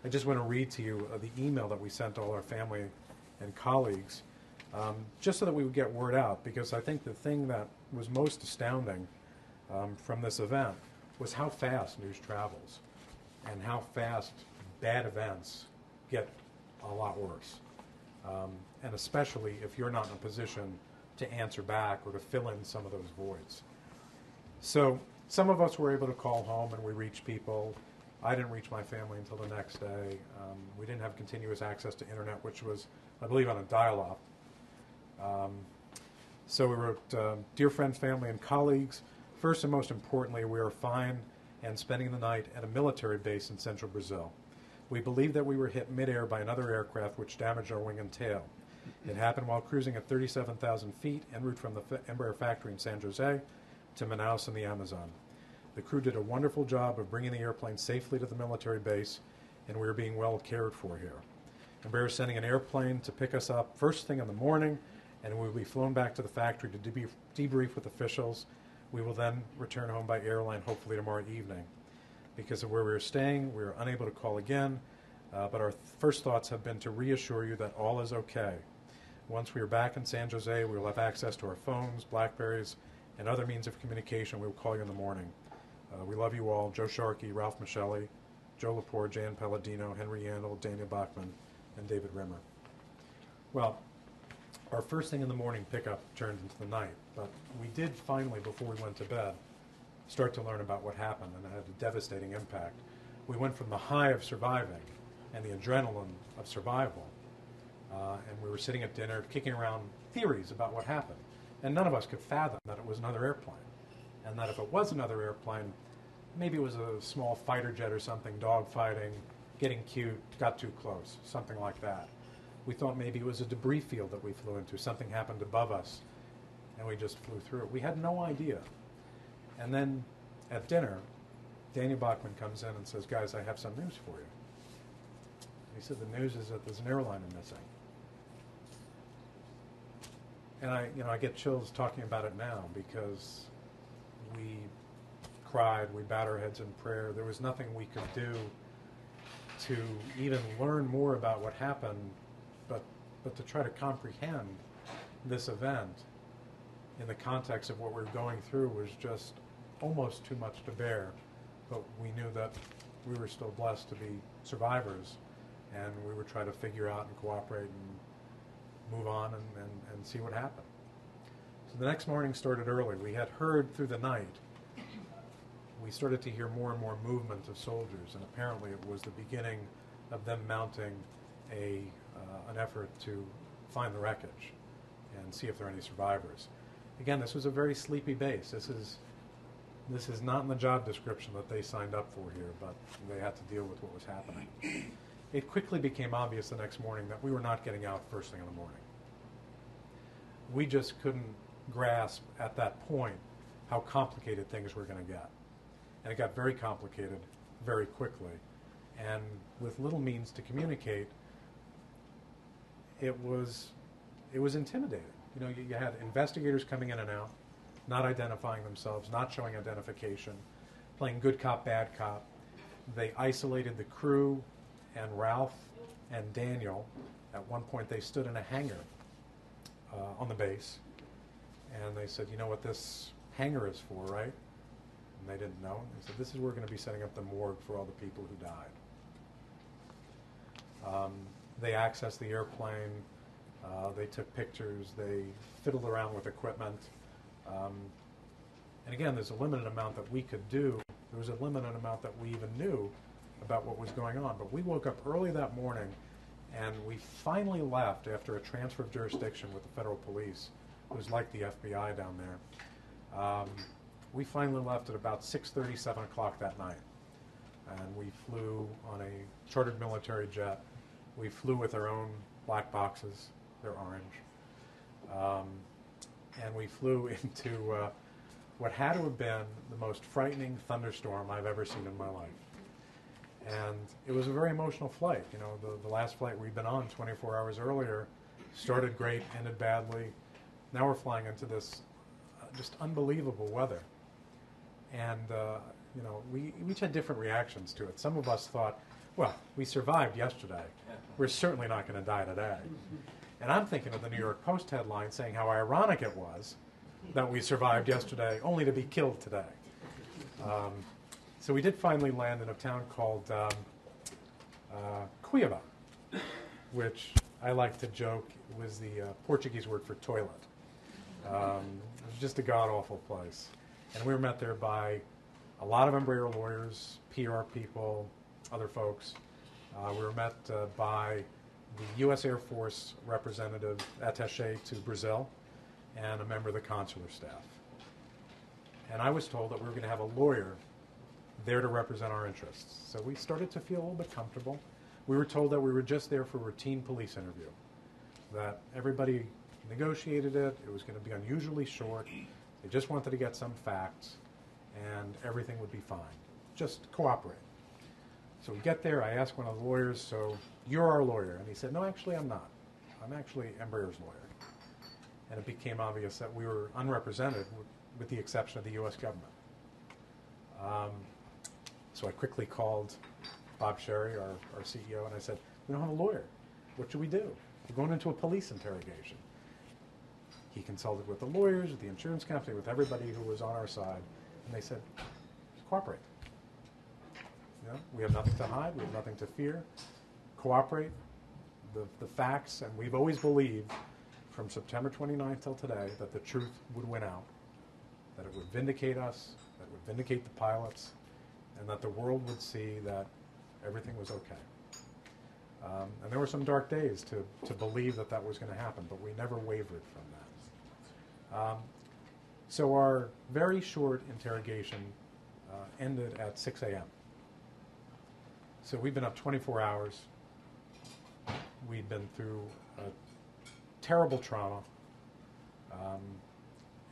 I just want to read to you the email that we sent to all our family and colleagues, just so that we would get word out, because I think the thing that was most astounding from this event was how fast news travels and how fast bad events get a lot worse. And especially if you're not in a position to answer back or to fill in some of those voids. So some of us were able to call home and we reached people. I didn't reach my family until the next day. We didn't have continuous access to internet, which was, I believe, on a dial-up. So we wrote, dear friends, family, and colleagues, first and most importantly, we are fine and spending the night at a military base in central Brazil. We believe that we were hit midair by another aircraft which damaged our wing and tail. It happened while cruising at 37,000 feet en route from the Embraer factory in San Jose to Manaus in the Amazon. The crew did a wonderful job of bringing the airplane safely to the military base, and we are being well cared for here. Embraer is sending an airplane to pick us up first thing in the morning, and we will be flown back to the factory to debrief with officials. We will then return home by airline, hopefully tomorrow evening. Because of where we are staying, we are unable to call again, but our first thoughts have been to reassure you that all is okay. Once we are back in San Jose, we will have access to our phones, Blackberries, and other means of communication. We will call you in the morning. We love you all. Joe Sharkey, Ralph Michelli, Joe Lepore, Jan Palladino, Henry Yandel, Daniel Bachman, and David Rimmer. Well, our first thing in the morning pickup turned into the night, but we did finally, before we went to bed, start to learn about what happened, and it had a devastating impact. We went from the high of surviving and the adrenaline of survival, and we were sitting at dinner kicking around theories about what happened, and none of us could fathom that it was another airplane, and that if it was another airplane, maybe it was a small fighter jet or something, dogfighting, getting cute, got too close, something like that. We thought maybe it was a debris field that we flew into, something happened above us, and we just flew through it. We had no idea. And then at dinner, Daniel Bachman comes in and says, guys, I have some news for you. He said, the news is that there's an airliner missing. And I get chills talking about it now, because we cried, we bowed our heads in prayer. There was nothing we could do to even learn more about what happened, but to try to comprehend this event in the context of what we were going through was just almost too much to bear. But we knew that we were still blessed to be survivors, and we would try to figure out and cooperate and move on and see what happened. So the next morning started early. We had heard through the night, we started to hear more and more movement of soldiers, and apparently it was the beginning of them mounting an effort to find the wreckage and see if there are any survivors. Again, this was a very sleepy base. This is not in the job description that they signed up for here, but they had to deal with what was happening. It quickly became obvious the next morning that we were not getting out first thing in the morning. We just couldn't grasp at that point how complicated things were going to get. And it got very complicated very quickly. And with little means to communicate, it was intimidating. You had investigators coming in and out, not identifying themselves, not showing identification, playing good cop, bad cop. They isolated the crew and Ralph and Daniel. At one point they stood in a hangar on the base, and they said, you know what this hangar is for, right? And they didn't know. They said, this is where we're going to be setting up the morgue for all the people who died. They accessed the airplane. They took pictures. They fiddled around with equipment. And again, there's a limited amount that we could do. There was a limited amount that we even knew about what was going on. But we woke up early that morning, and we finally left after a transfer of jurisdiction with the federal police, who was like the FBI down there. We finally left at about 6:30, 7 o'clock that night. And we flew on a chartered military jet. We flew with our own black boxes. They're orange. And we flew into what had to have been the most frightening thunderstorm I've ever seen in my life. And it was a very emotional flight. The last flight we'd been on 24 hours earlier started great, ended badly. Now we're flying into this just unbelievable weather. And we each had different reactions to it. Some of us thought, well, we survived yesterday. We're certainly not going to die today. And I'm thinking of the New York Post headline saying how ironic it was that we survived yesterday only to be killed today. So we did finally land in a town called Cuiabá, which I like to joke was the Portuguese word for toilet. It was just a god-awful place. And we were met there by a lot of Embraer lawyers, PR people, other folks. We were met by the U.S. Air Force representative attaché to Brazil and a member of the consular staff. And I was told that we were going to have a lawyer there to represent our interests. So we started to feel a little bit comfortable. We were told that we were just there for a routine police interview, that everybody negotiated it, it was going to be unusually short, they just wanted to get some facts, and everything would be fine. Just cooperate. So we get there, I asked one of the lawyers, so you're our lawyer? And he said, no, actually I'm not. I'm actually Embraer's lawyer. And it became obvious that we were unrepresented with the exception of the U.S. government. So I quickly called Bob Sherry, our CEO, and I said, we don't have a lawyer. What should we do? We're going into a police interrogation. He consulted with the lawyers, with the insurance company, with everybody who was on our side, and they said, cooperate. You know, we have nothing to hide, we have nothing to fear. Cooperate. The facts, and we've always believed from September 29th till today that the truth would win out, that it would vindicate us, that it would vindicate the pilots, and that the world would see that everything was okay. And there were some dark days to believe that that was going to happen, but we never wavered from that. So our very short interrogation ended at 6 a.m. So we've been up 24 hours. We'd been through a terrible trauma,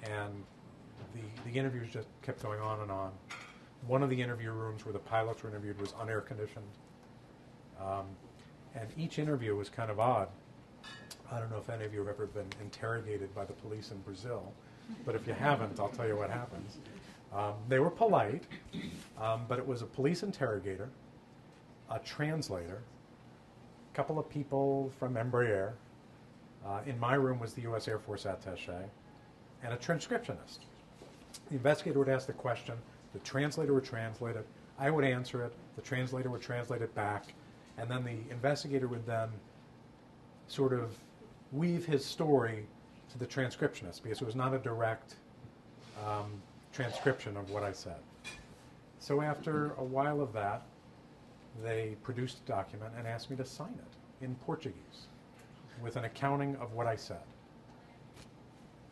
and the interviews just kept going on and on. One of the interview rooms where the pilots were interviewed was unair conditioned. And each interview was kind of odd. I don't know if any of you have ever been interrogated by the police in Brazil, but if you haven't, I'll tell you what happens. They were polite, but it was a police interrogator, a translator, a couple of people from Embraer. In my room was the U.S. Air Force attaché, and a transcriptionist. The investigator would ask the question, the translator would translate it, I would answer it, the translator would translate it back, and then the investigator would then sort of weave his story to the transcriptionist, because it was not a direct transcription of what I said. So after a while of that, they produced a document and asked me to sign it in Portuguese with an accounting of what I said.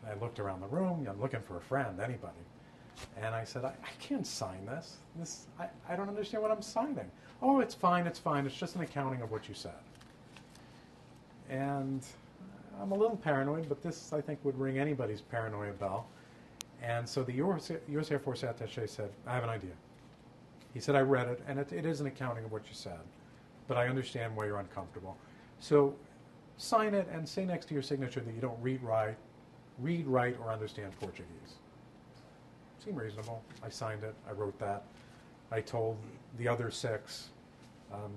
I looked around the room, I'm looking for a friend, anybody. And I said, I can't sign this. I don't understand what I'm signing. Oh, it's fine, it's just an accounting of what you said. And I'm a little paranoid, but this, I think, would ring anybody's paranoia bell. And so the U.S. Air Force attaché said, I have an idea. He said, I read it, and it is an accounting of what you said, but I understand why you're uncomfortable. So sign it and say next to your signature that you don't read, write, or understand Portuguese. Seemed reasonable. I signed it. I wrote that. I told the other 6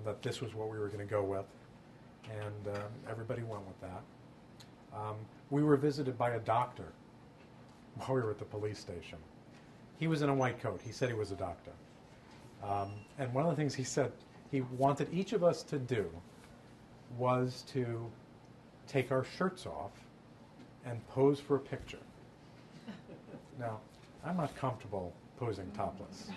that this was what we were going to go with, and everybody went with that. We were visited by a doctor while we were at the police station. He was in a white coat. He said he was a doctor. And one of the things he said he wanted each of us to do was to take our shirts off and pose for a picture. Now, I'm not comfortable posing topless.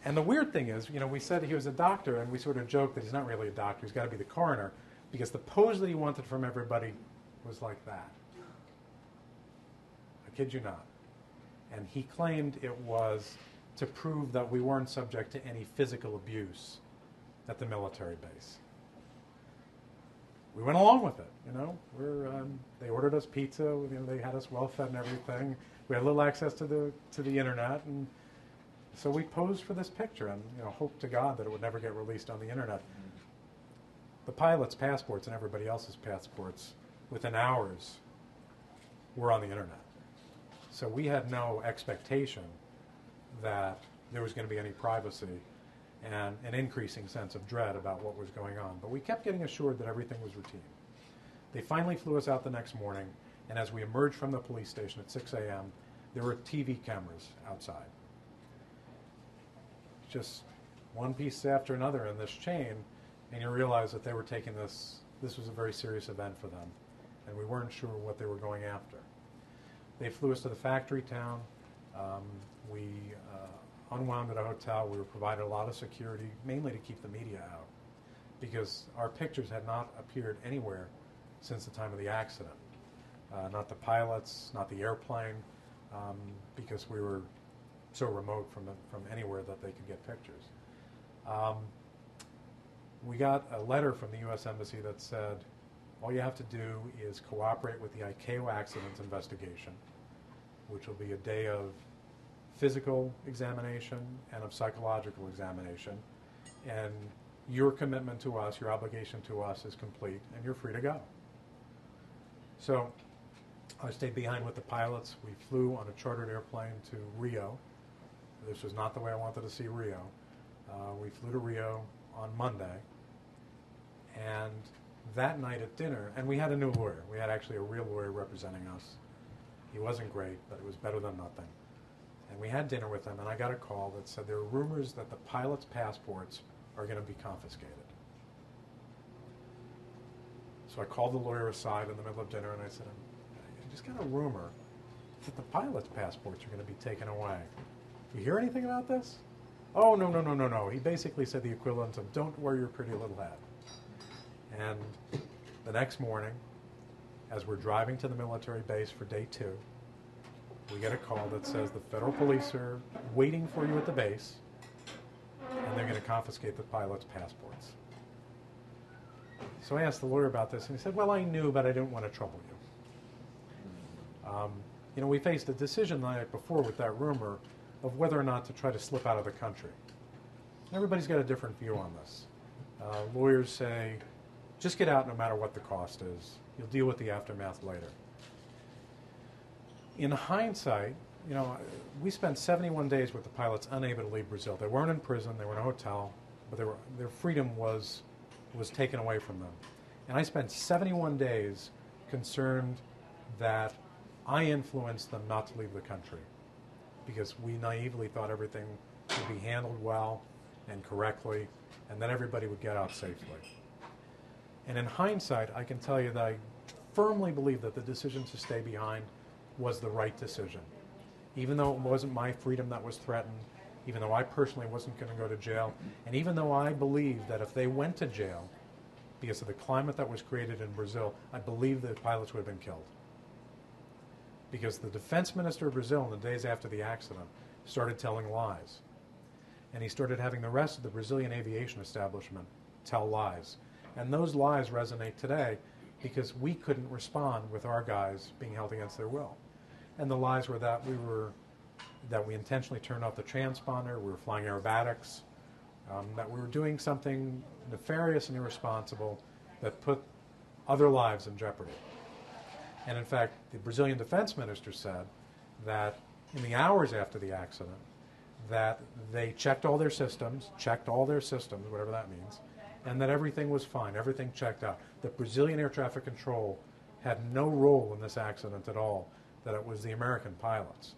And the weird thing is, you know, we said he was a doctor, and we sort of joked that he's not really a doctor, he's got to be the coroner, because the pose that he wanted from everybody was like that. I kid you not. And he claimed it was to prove that we weren't subject to any physical abuse at the military base. We went along with it, you know. They ordered us pizza, you know, they had us well fed and everything. We had a little access to the internet, and so we posed for this picture, and you know, hoped to God that it would never get released on the internet. The pilots' passports and everybody else's passports, within hours, were on the internet. So we had no expectation that there was going to be any privacy, and an increasing sense of dread about what was going on. But we kept getting assured that everything was routine. They finally flew us out the next morning, and as we emerged from the police station at 6 a.m., there were TV cameras outside. Just one piece after another in this chain, and you realize that they were taking this was a very serious event for them, and we weren't sure what they were going after. They flew us to the factory town. We unwound at a hotel. We were provided a lot of security, mainly to keep the media out, because our pictures had not appeared anywhere since the time of the accident. Not the pilots, not the airplane, because we were so remote from anywhere that they could get pictures. We got a letter from the U.S. Embassy that said, all you have to do is cooperate with the ICAO accident investigation, which will be a day of physical examination and of psychological examination, and your commitment to us, your obligation to us is complete, and you're free to go. So I stayed behind with the pilots. We flew on a chartered airplane to Rio. This was not the way I wanted to see Rio. We flew to Rio on Monday, and that night at dinner, and we had a new lawyer. We had actually a real lawyer representing us. He wasn't great, but it was better than nothing. And we had dinner with him, and I got a call that said there are rumors that the pilots' passports are going to be confiscated. So I called the lawyer aside in the middle of dinner, and I said, I just got a rumor that the pilots' passports are going to be taken away. You hear anything about this? Oh, no. He basically said the equivalent of, don't worry your pretty little head. And the next morning, as we're driving to the military base for day 2, we get a call that says the federal police are waiting for you at the base, and they're going to confiscate the pilots' passports. So I asked the lawyer about this, and he said, well, I knew, but I didn't want to trouble you. We faced a decision the night before with that rumor of whether or not to try to slip out of the country. Everybody's got a different view on this. Lawyers say, just get out no matter what the cost is. You'll deal with the aftermath later. In hindsight, we spent 71 days with the pilots unable to leave Brazil. They weren't in prison, they were in a hotel, but their freedom was taken away from them. And I spent 71 days concerned that I influenced them not to leave the country, because we naively thought everything would be handled well and correctly, and then everybody would get out safely. And in hindsight, I can tell you that I firmly believe that the decision to stay behind was the right decision. Even though it wasn't my freedom that was threatened, even though I personally wasn't going to go to jail, and even though I believed that if they went to jail, because of the climate that was created in Brazil, I believe the pilots would have been killed. Because the defense minister of Brazil, in the days after the accident, started telling lies. And he started having the rest of the Brazilian aviation establishment tell lies. And those lies resonate today because we couldn't respond with our guys being held against their will. And the lies were that we intentionally turned off the transponder, we were flying aerobatics, that we were doing something nefarious and irresponsible that put other lives in jeopardy. And in fact, the Brazilian defense minister said that in the hours after the accident, that they checked all their systems, whatever that means, and that everything was fine, everything checked out. That Brazilian air traffic control had no role in this accident at all, that it was the American pilots.